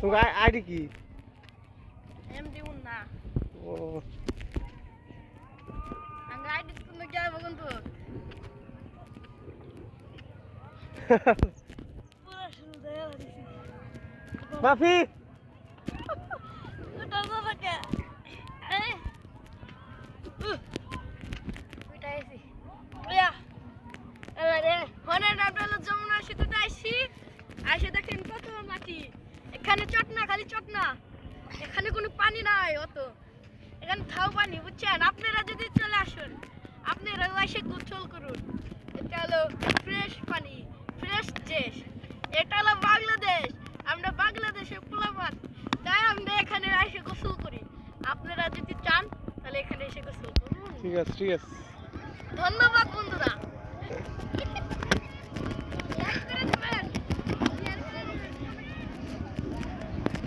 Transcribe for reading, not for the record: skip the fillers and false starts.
তোমার আইডি কি? এমডি উন্না। ও আঙ্গা আইডি তুমি কি আইবো কিন্তু? পুরো শুরু দেয়া দিছি। মাফি ওটা বাবা কে? এই ওইটা আইছি। ওয়া আরে হনে ডাবল যমুনা সেতুতে আইছি। আইসে দেখেন কত মাটি। এখানে চটনা খালি চটনা। এখানে কোনো পানি নাই অত। এখানে থাও পানি বুঝছেন? আপনারা যদি চলে আসুন আপনারা এসে গোসল করুন। এটা হলো ফ্রেশ পানি, ফ্রেশ দেশ। এটা হলো বাংলাদেশ। আমরা বাংলাদেশের পোলাপান, তাই আমরা এখানে এসে গোসল করি। আপনারা যদি চান তাহলে এখানে এসে গোসল করুন। ঠিক আছে, ঠিক আছে। ধন্যবাদ বন্ধুরা।